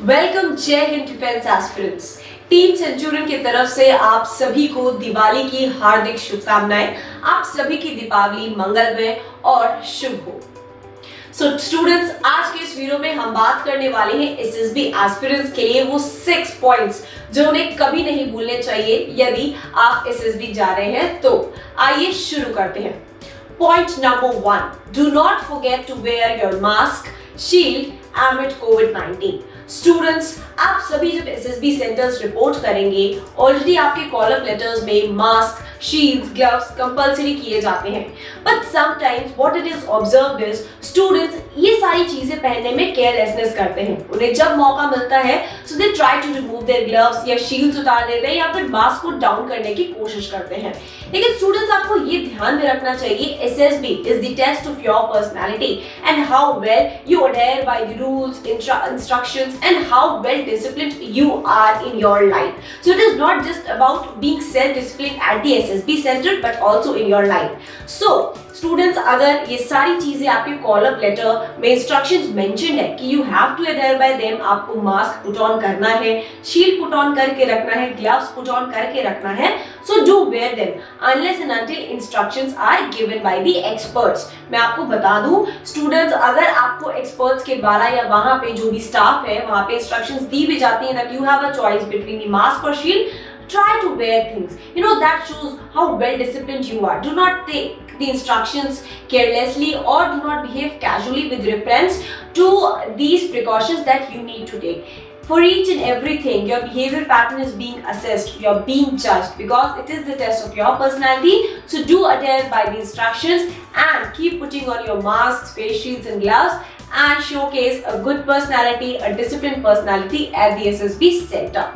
Welcome जय Hind defence aspirants. Team Centurion की तरफ से आप सभी को दिवाली की हार्दिक शुभकामनाएं। आप सभी की दीपावली मंगलमय और शुभ हो। सो स्टूडेंट्स, आज के इस वीडियो में हम बात करने वाले हैं एसएसबी एस्पिरेंट्स के लिए वो 6 पॉइंट्स जो उन्हें कभी नहीं भूलने चाहिए यदि आप एसएसबी जा रहे हैं। तो आइए शुरू करते हैं। Point number 1, do not forget to wear your mask shield amid COVID-19। Students, आप सभी जब एसएसबी सेंटर्स रिपोर्ट करेंगे, ऑलरेडी आपके कॉल अप लेटर्स में मास्क, शील्ड्स, ग्लव्स कंपल्सरी किए जाते हैं। But sometimes what it is observed is students ये सारी चीजें पहनने में केयरलेसनेस करते हैं। उन्हें जब मौका मिलता है so they try to remove their gloves या शील्ड्स उतार देते हैं या फिर मास्क को डाउन करने की कोशिश करते हैं। लेकिन स्टूडेंट्स, आपको ये ध्यान में रखना चाहिए SSB is the test of your personality and how well you adhere by the rules, instructions and how well disciplined you are in your life. So it is not just about being self-disciplined at the SSB center but also in your life. So students, अगर ये सारी चीजें आपके call up letter में instructions mentioned है कि you have to adhere by them, आपको mask put on करना है, शील्ड पुट ऑन करके रखना है, ग्लव्स पुट ऑन करके रखना है, so do wear them unless and until instructions are given by the experts. मैं आपको बता दूं स्टूडेंट्स, अगर आपको एक्सपर्ट्स के द्वारा या वहां पे जो भी स्टाफ है वहां पे इंस्ट्रक्शंस दी भी जाती हैं that you have a choice between the mask और shield, try to wear things. That shows how well disciplined you are. Do not take the instructions carelessly or do not behave casually with reference to these precautions that you need to take. For each and everything, your behavior pattern is being assessed, you're being judged because it is the test of your personality. So do adhere by the instructions and keep putting on your masks, face shields and gloves and showcase a good personality, a disciplined personality at the SSB center.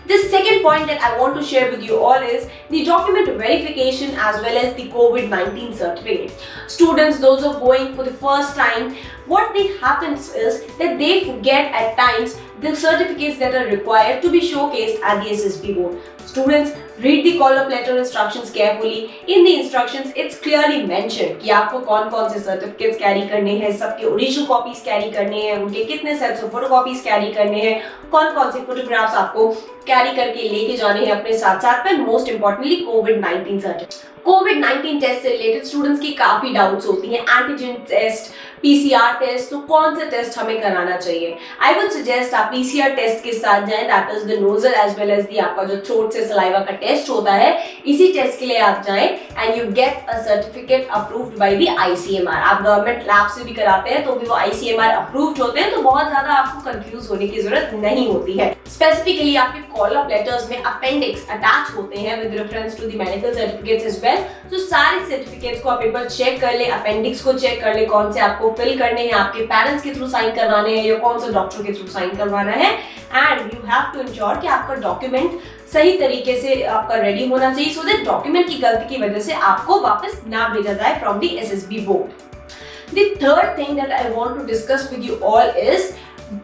The second point that I want to share with you all is the document verification as well as the COVID-19 certificate. Students, those who are going for the first time, what happens is that they forget at times the certificates that are required to be showcased at the SSB board. Students, read the call-up letter instructions carefully. In the instructions, it's clearly mentioned कि आपको कौन-कौन से certificates carry करने हैं, सबके original copies carry करने हैं, उनके कितने sets of photocopies carry करने हैं, कौन-कौन से photographs आपको कैरी करके लेके जाने हैं अपने साथ-साथ में। मोस्ट इंपॉर्टेंटली कोविड-19 सर्टिफिकेट। कोविड-19 टेस्ट से रिलेटेड स्टूडेंट्स की काफी डाउट्स होती हैं, एंटीजन टेस्ट, पीसीआर टेस्ट, तो कौन सा टेस्ट हमें कराना चाहिए? आई वुड सजेस्ट आप पीसीआर टेस्ट के साथ जाएं, that is the nasal as well as the आपका जो थ्रोट से सलाइवा का टेस्ट होता है, इसी टेस्ट के लिए आप जाएं and you get a certificate approved by the ICMR. आप गवर्नमेंट लैब से भी कराते हैं तो भी वो आईसीएमआर अप्रूव्ड होते हैं, तो बहुत ज्यादा आपको कंफ्यूज होने की जरूरत नहीं होती है। स्पेसिफिकली आपके कॉल अप लेटर्स में अपेंडिक्स अटैच होते हैं with reference to the medical certificates as well. तो सारे सर्टिफिकेट्स को आप एक बार चेक कर ले, अपेंडिक्स को चेक कर ले, कौन से आपको फिल करने हैं, आपके पेरेंट्स के थ्रू साइन करवाने हैं या कौन से डॉक्टर के थ्रू साइन करवाना है, and you have to ensure कि आपका डॉक्यूमेंट सही तरीके से आपका रेडी होना चाहिए सो दैट डॉक्यूमेंट की गलती की वजह से आपको वापस ना भेजा जाए from the SSB board. The third thing that I want to discuss with you all is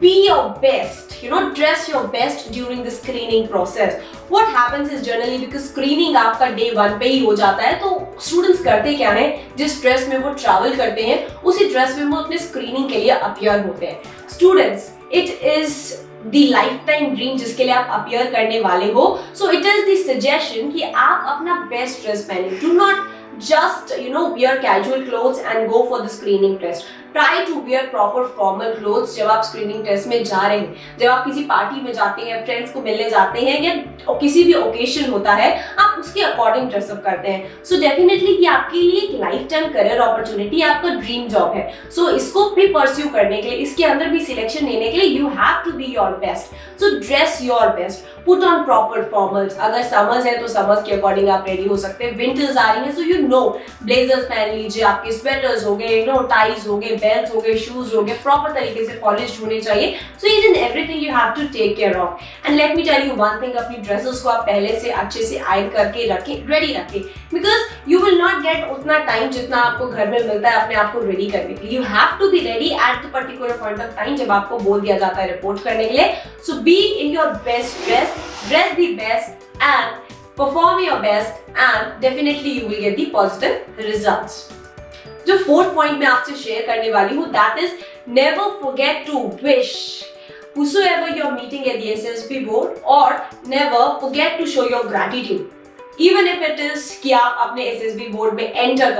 be your best. Dress your best during the screening process. What happens is generally because screening आपका day 1 पे ही हो जाता है, तो students करते क्या है, जिस ड्रेस में वो ट्रैवल करते हैं उसी ड्रेस में वो अपने स्क्रीनिंग के लिए अपीयर होते हैं। Students, it is the life time dream जिसके लिए आप अपीयर करने वाले हो, so it is the suggestion कि आप अपना बेस्ट ड्रेस पहने। Do not just wear casual clothes and go for the screening test. Try to wear proper formal clothes जब आप स्क्रीनिंग टेस्ट में जा रहे हैं, जब आप किसी पार्टी में जाते हैं, फ्रेंड्स को मिलने जाते हैं या किसी भी ओकेशन होता है, आप उसके अकॉर्डिंग ड्रेसअप करते हैं। सो डेफिनेटली ये आपके लिए एक लाइफ टाइम करियर अपॉर्चुनिटी, आपका ड्रीम जॉब है। सो इसको भी परस्यू करने के लिए, इसके अंदर भी सिलेक्शन लेने के लिए you have to be your best. So dress your best, put on proper formals. अगर समर्स है तो समर्स के अकॉर्डिंग आप रेडी हो सकते हैं। विंटर्स आ रही है सो ब्लेजर्स पहन लीजिए, आपके स्वेटर्स हो गए, टाइज हो गए, बेल्ट हो गए, शूज हो गए, प्रॉपर तरीके से पॉलिश्ड होने चाहिए। So is in everything you have to take care of. And let me tell you one thing, अपनी ड्रेसेस को आप पहले से अच्छे से आयरन करके रखें, रेडी रखें, because you will not gate उतना टाइम जितना आपको घर में मिलता है अपने आप को रेडी करने के लिए। You have to be ready at the particular point of time जब आपको बोल दिया जाता है रिपोर्ट करने के लिए। So be in your best dress, dress the best and perform your best and definitely you will get the positive results. जो फोर्थ पॉइंट मैं आपसे शेयर करने वाली हूँ, that is never forget to wish whosoever you're meeting at the SSB board, or never forget to show your gratitude. Even if it is कि आप अपने SSB board में एंटर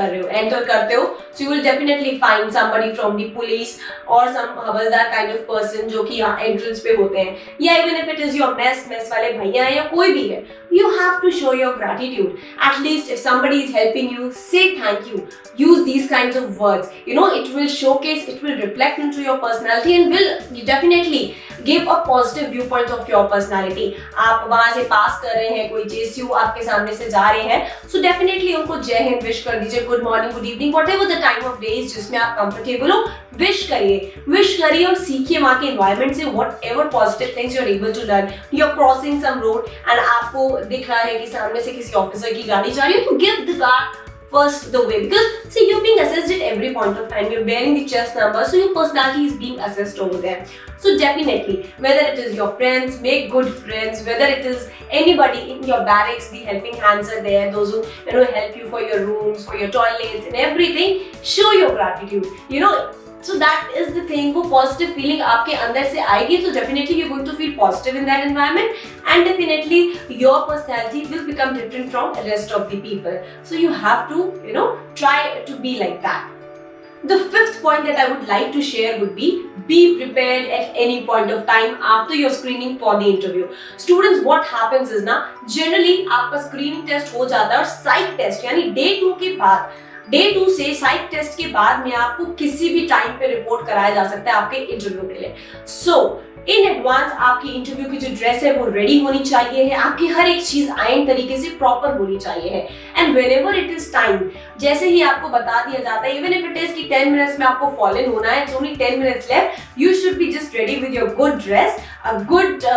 करते हो, so you will definitely find somebody from the police or some havildar kind of person जो कि यहाँ entrance पे होते हैं, या even if it is your mess वाले भैया हैं या कोई भी है, you have to show your gratitude. At least if somebody is helping you, say thank you. Use these kinds of words. You know, it will showcase, it will reflect into your personality and will definitely give a positive viewpoint of your personality. आप वहाँ से पास कर रहे हैं, कोई JCU आपके सामने से जा रहे हैं, so definitely उनको जय हिंद विश कर दीजिए, good morning, good evening, whatever the time of day is जिसमें आप कंफर्टेबल हो, विश करिए और सीखिए वहाँ के एनवायरनमेंट से whatever positive things you are able to learn. You are crossing some road and आपको दिख रहा है कि सामने से किसी ऑफिसर की गाड़ी जा रही है, तो give the car first the way, because see, you're being assessed at every point of time. You're bearing the chest number, so your personality is being assessed over there. So definitely, whether it is your friends, make good friends. Whether it is anybody in your barracks, the helping hands are there. Those who help you for your rooms, for your toilets, and everything. Show your gratitude. So that is the thing. वो positive feeling आपके अंदर से आएगी, so definitely you're going to feel positive in that environment, and definitely your personality will become different from the rest of the people. So you have to, try to be like that. The fifth point that I would like to share would be prepared at any point of time after your screening for the interview. Students, what happens is ना, generally आपका screening test हो जाता है और psych test यानी day 2 के बाद, day 2 से साइक टेस्ट के बाद में आपको किसी भी टाइम पे रिपोर्ट कराया जा सकता है आपके इंटरव्यू के लिए. सो इन एडवांस आपकी इंटरव्यू की जो ड्रेस है वो रेडी होनी चाहिए है, आपकी हर एक चीज आइन तरीके से प्रॉपर होनी चाहिए है. And whenever it is time, जैसे ही आपको बता दिया जाता है, इवन इफ इट इज कि 10 मिनट्स में आपको फॉल इन होना है, it's only 10 minutes left, you should be just ready with your good dress, a good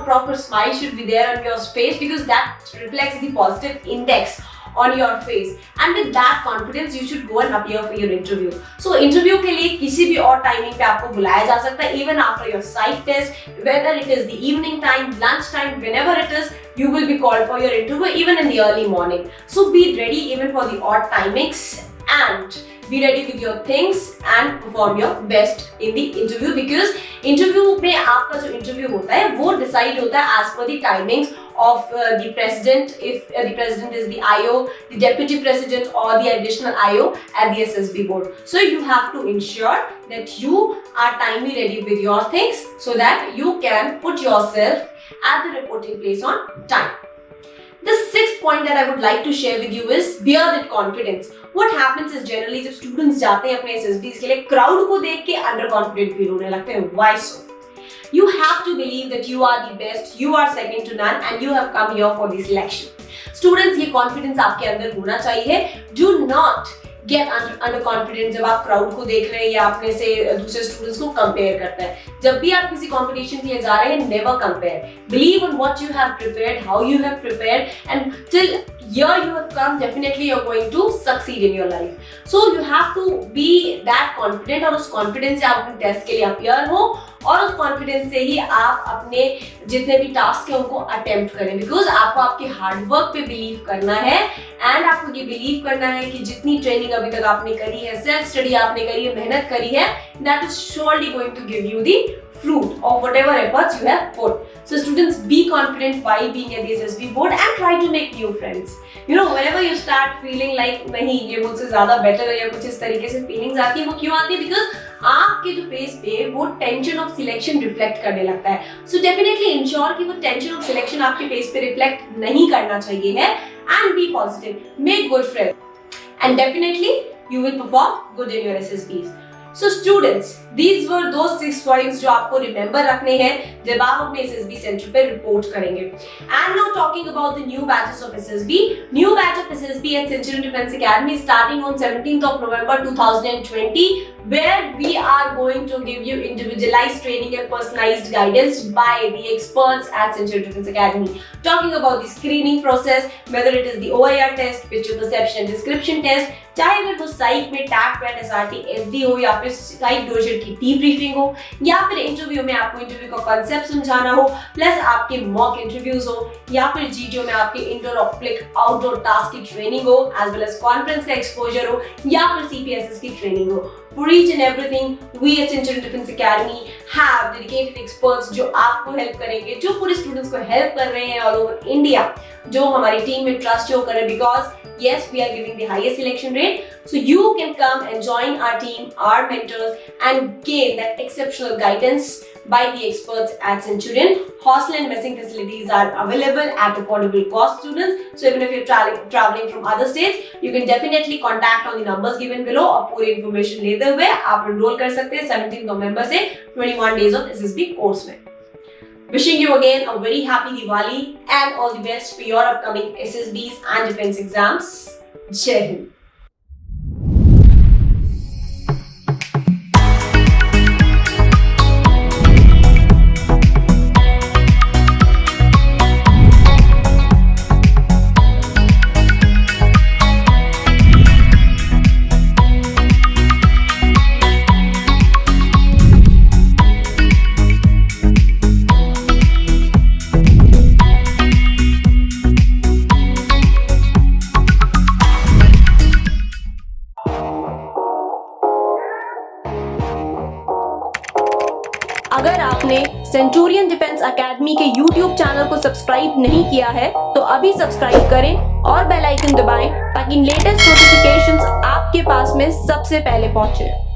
proper smile should be there on your face, because that reflects the positive index on your face, and with that confidence you should go and appear for your interview. So interview के लिए किसी भी और timing पे आपको बुलाया जा सकता है, even after your psych test, whether it is the evening time, lunch time, whenever it is, you will be called for your interview, even in the early morning. So be ready even for the odd timings, and be ready with your things and perform your best in the interview, because interview में आपका जो interview होता है वो decide होता है as per the timings of the president, if the president is the IO, the deputy president or the additional IO at the SSB board. So you have to ensure that you are timely ready with your things so that you can put yourself at the reporting place on time. The sixth point that I would like to share with you is bear that confidence. What happens is generally जब students जाते हैं अपने SSBs के लिए, crowd को देख के underconfident feel होने लगते हैं. Why so? You have to believe that you are the best, you are second to none, and you have come here for the selection. Students, ये confidence आपके अंदर होना चाहिए. Do not get underconfident जब आप crowd को देख रहे हैं या अपने से दूसरे students को compare करते हैं. जब भी आप किसी competition के लिए जा रहे हैं, never compare. Believe on what you have prepared, how you have prepared, and till here you have come, definitely you're going to succeed in your life. So you have to be that confident, और उस confidence से आप अपने test के लिए appear हो, और उस confidence से ही आप अपने जितने भी task हैं उनको attempt करें, because आपको आपके hard work पे believe करना है, and आपको ये believe करना है कि जितनी training अभी तक आपने करी है, self study आपने करी है, मेहनत करी है, that is surely going to give you the fruit of whatever efforts you have put. So students, be confident while being at the SSB board and try to make new friends. Whenever you start feeling like नहीं ये मुझसे ज़्यादा better है या कुछ इस तरीके से feelings आती है, वो क्यों आती है? Because आपके जो face पे वो tension of selection reflect करने लगता है. So definitely ensure कि वो tension of selection आपके face पे reflect नहीं करना चाहिए है, and be positive, make good friends, and definitely you will perform good in your SSBs. So students, these were those 6 points जो आपको remember रखने हैं जब आप अपने SSB center पे report करेंगे. And now talking about the new batches of SSB. New batch of SSB at Centurion Defence Academy starting on 17th of November 2020, where we are going to give you individualized training and personalized guidance by the experts at Centurion Defence Academy. Talking about the screening process, whether it is the OIR test, picture perception and description test, चाहे अगर वो साइक में tag PAT SRT SD हो या फिर साइक dozer की debriefing हो या फिर इंटरव्यू में आपको इंटरव्यू का कॉन्सेप्ट समझाना हो प्लस आपके मॉक इंटरव्यूज हो या फिर जीटीओ में आपके इंडोर और आउटडोर टास्क की ट्रेनिंग हो एज वेल एज कॉन्फ्रेंस का एक्सपोजर हो या फिर सीपीएसएस की ट्रेनिंग हो। For each and everything, we at Centurion Defense Academy have dedicated experts जो आपको हेल्प करेंगे, जो पूरे स्टूडेंट्स को हेल्प कर रहे हैं ऑल ओवर इंडिया, जो हमारी टीम में ट्रस्ट शो कर रहे हैं because yes we are giving the highest selection rate, so you can come and join our team, our mentors and gain that exceptional guidance by the experts at Centurion. Hostel and messing facilities are available at affordable cost, students. So even if you're traveling from other states, you can definitely contact on the numbers given below और पूरी information लेते हुए आप enroll कर सकते हैं 17 नवंबर से 21 days of SSB course में। Wishing you again a very happy Diwali and all the best for your upcoming SSBs and defense exams. Jai Hind. अगर आपने सेंचुरियन डिफेंस एकेडमी के YouTube चैनल को सब्सक्राइब नहीं किया है तो अभी सब्सक्राइब करें और बेल आइकन दबाएं ताकि लेटेस्ट नोटिफिकेशंस आपके पास में सबसे पहले पहुंचे।